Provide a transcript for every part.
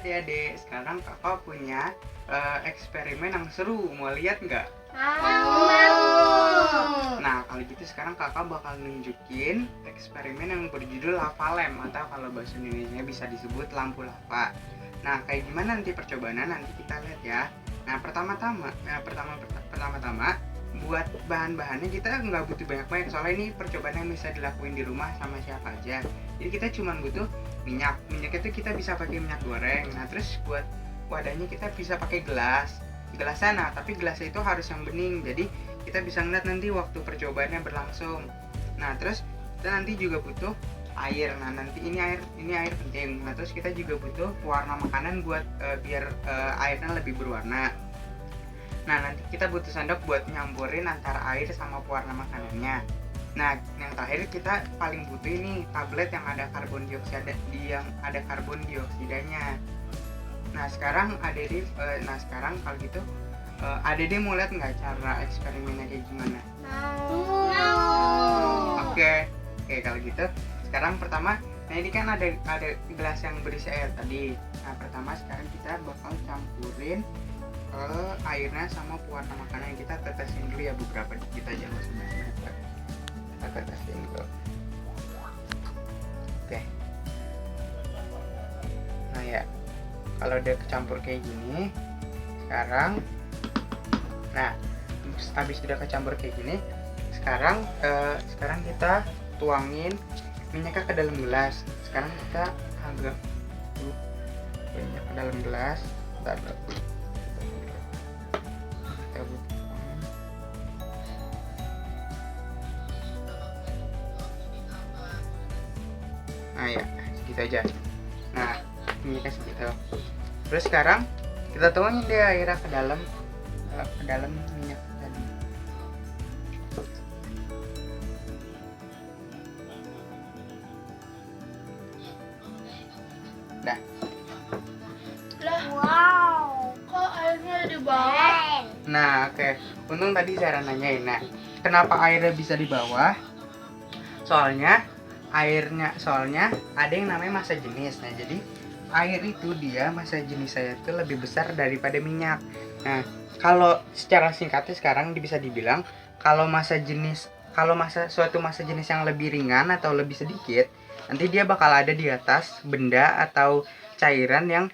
Adik-adik, sekarang kakak punya eksperimen yang seru, mau lihat nggak? Mau. Nah, kalau gitu sekarang kakak bakal nunjukin eksperimen yang berjudul lava lamp, atau kalau bahasa Indonesia bisa disebut lampu lava. Nah, kayak gimana nanti percobaannya, nanti kita lihat ya. Nah, pertama-tama buat bahan-bahannya kita nggak butuh banyak-banyak, soalnya ini percobaan yang bisa dilakuin di rumah sama siapa aja. Jadi kita cuma butuh minyak itu kita bisa pakai minyak goreng. Nah, terus buat wadahnya kita bisa pakai gelasnya. Nah, tapi gelasnya itu harus yang bening, jadi kita bisa ngeliat nanti waktu percobaannya berlangsung. Nah, terus kita nanti juga butuh air. Nah, nanti ini air penting. Nah, terus kita juga butuh pewarna makanan buat biar airnya lebih berwarna. Nah, nanti kita butuh sendok buat nyampurin antara air sama pewarna makanannya. Nah, yang terakhir kita paling butuh ini tablet yang ada karbon dioksidanya. Nah, sekarang kalau gitu Adede mau lihat nggak cara eksperimennya kayak gimana? Mau. Oke, kalau gitu sekarang pertama, nah ini kan ada gelas yang berisi air tadi. Nah, pertama sekarang kita bakal campurin airnya sama pewarna makanan. Kita tetesin dulu ya beberapa dikit aja, nggak usah banyak. Kita tetesin dulu. Oke. Nah ya, kalau udah kecampur kayak gini, sekarang, nah habis sudah kecampur kayak gini, sekarang kita tuangin minyaknya ke dalam gelas. Sekarang kita agak minyak ke dalam gelas. Nah ya, segitu aja. Nah, minyaknya segitu. Terus sekarang kita tuangin deh airnya ke dalam minyak tadi. Dah. Wow. Kok airnya di bawah? Nah, oke. Untung tadi saya nanyain. Nah, kenapa airnya bisa di bawah? Soalnya ada yang namanya massa jenis. Nah, jadi air itu massa jenis saya itu lebih besar daripada minyak. Nah, kalau secara singkatnya sekarang bisa dibilang kalau suatu massa jenis yang lebih ringan atau lebih sedikit, nanti dia bakal ada di atas benda atau cairan yang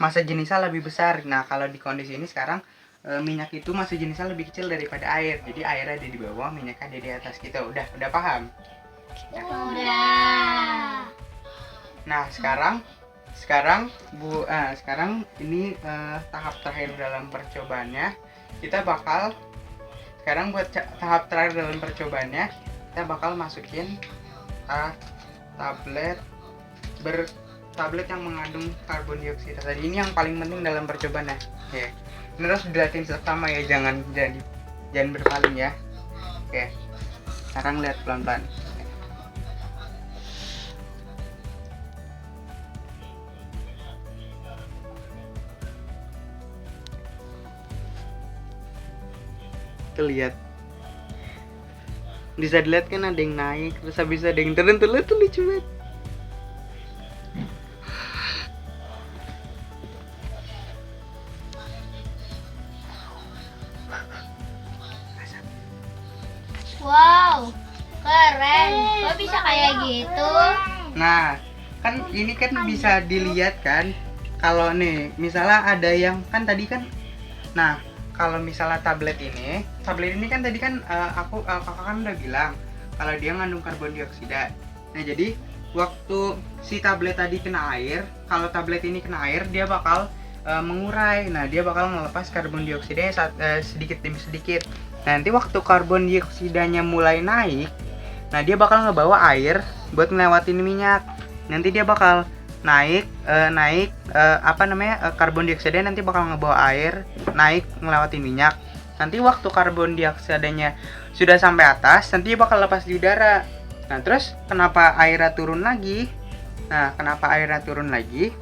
massa jenisnya lebih besar. Nah, kalau di kondisi ini sekarang minyak itu massa jenisnya lebih kecil daripada air. Jadi airnya ada di bawah, minyaknya ada di atas gitu. Udah paham? Udah. Nah, sekarang ini tahap terakhir dalam percobaannya. Tahap terakhir dalam percobaannya, kita bakal masukin tablet yang mengandung karbon dioksida tadi. Ini yang paling penting dalam percobaannya. Oke. Ini harus dilatih sama ya, jangan berpaling ya. Oke. Sekarang lihat pelan-pelan. Lihat, bisa dilihat kan ada yang naik, terus habis ada yang turun, tuh lucu banget. Wow. Keren. Kok bisa kayak gitu? Nah, kan ini kan bisa dilihat kan, kalau nih misalnya ada yang kan tadi kan, nah kalau misalnya tablet ini kan tadi kan kakak kan udah bilang kalau dia mengandung karbon dioksida. Nah, jadi waktu si tablet tadi kena air, kalau tablet ini kena air, dia bakal mengurai. Nah, dia bakal melepas karbon dioksidanya sedikit demi sedikit. Nanti waktu karbon dioksidanya mulai naik, nah dia bakal ngebawa air buat ngelewatin minyak. Nanti dia bakal karbon dioksidanya nanti bakal ngebawa air naik ngelewatin minyak. Nanti waktu karbon dioksidanya sudah sampai atas, nanti dia bakal lepas di udara. Nah, terus kenapa airnya turun lagi?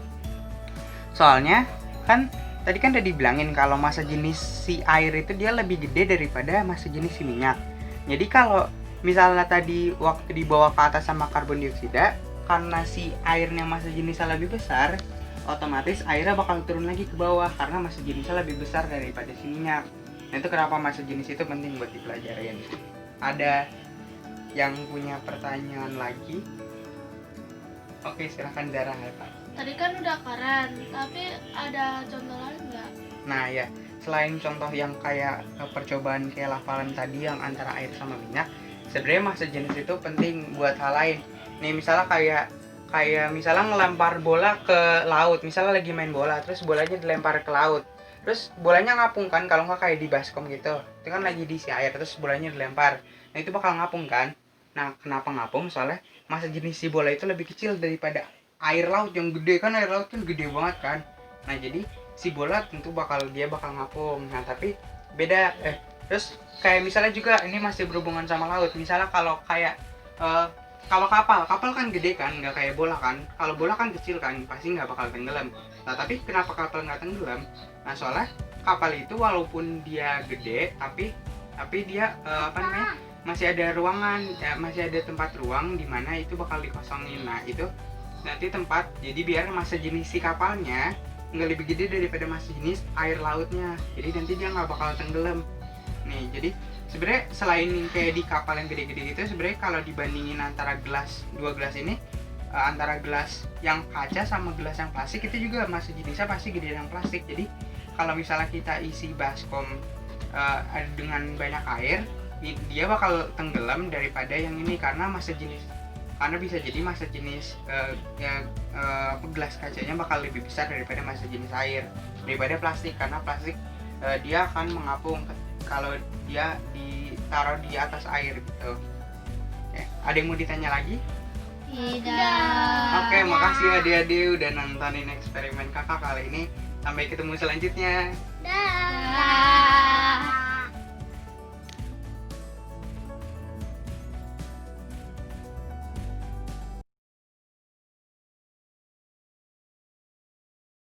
Soalnya kan tadi kan udah dibilangin kalau massa jenis si air itu dia lebih gede daripada massa jenis si minyak. Jadi kalau misalnya tadi waktu dibawa ke atas sama karbon dioksida, karena si airnya massa jenisnya lebih besar, otomatis airnya bakal turun lagi ke bawah karena massa jenisnya lebih besar daripada si minyak. Nah, itu kenapa massa jenis itu penting buat dipelajarin. Ada yang punya pertanyaan lagi? Oke, silahkan Zara. Tadi kan udah keren, tapi ada contoh lain nggak? Nah ya, selain contoh yang kayak percobaan kayak lapalan tadi yang antara air sama minyak, sebenarnya massa jenis itu penting buat hal lain. Nih misalnya kayak misalnya ngelempar bola ke laut, misalnya lagi main bola, terus bolanya dilempar ke laut, terus bolanya ngapung kan, kalau nggak kayak di baskom gitu, itu kan lagi diisi air, terus bolanya dilempar, nah itu bakal ngapung kan. Nah kenapa ngapung? Soalnya massa jenis si bola itu lebih kecil daripada air laut yang gede kan, air laut kan gede banget kan. Nah jadi si bola tentu bakal ngapung. Nah tapi beda terus kayak misalnya juga ini masih berhubungan sama laut, misalnya kalau kayak kalau kapal kan gede kan, nggak kayak bola kan. Kalau bola kan kecil kan, pasti nggak bakal tenggelam. Nah tapi kenapa kapal nggak tenggelam? Nah soalnya kapal itu walaupun dia gede, tapi dia masih ada ruangan, ya, masih ada tempat ruang di mana itu bakal dikosongin. Nah itu nanti tempat, jadi biar massa jenis si kapalnya nggak lebih gede daripada massa jenis air lautnya, jadi nanti dia nggak bakal tenggelam. Nih jadi sebenarnya selain kayak di kapal yang gede-gede itu, sebenarnya kalau dibandingin antara dua gelas ini, antara gelas yang kaca sama gelas yang plastik, itu juga massa jenisnya pasti gede yang plastik. Jadi kalau misalnya kita isi baskom dengan banyak air, dia bakal tenggelam daripada yang ini, karena bisa jadi massa jenis gelas kacanya bakal lebih besar daripada massa jenis air, daripada plastik, karena plastik dia akan mengapung kalau dia ditaruh di atas air gitu. Ada yang mau ditanya lagi? Tidak. Oke, makasih adik-adik udah nontonin eksperimen kakak kali ini. Sampai ketemu selanjutnya. Dah.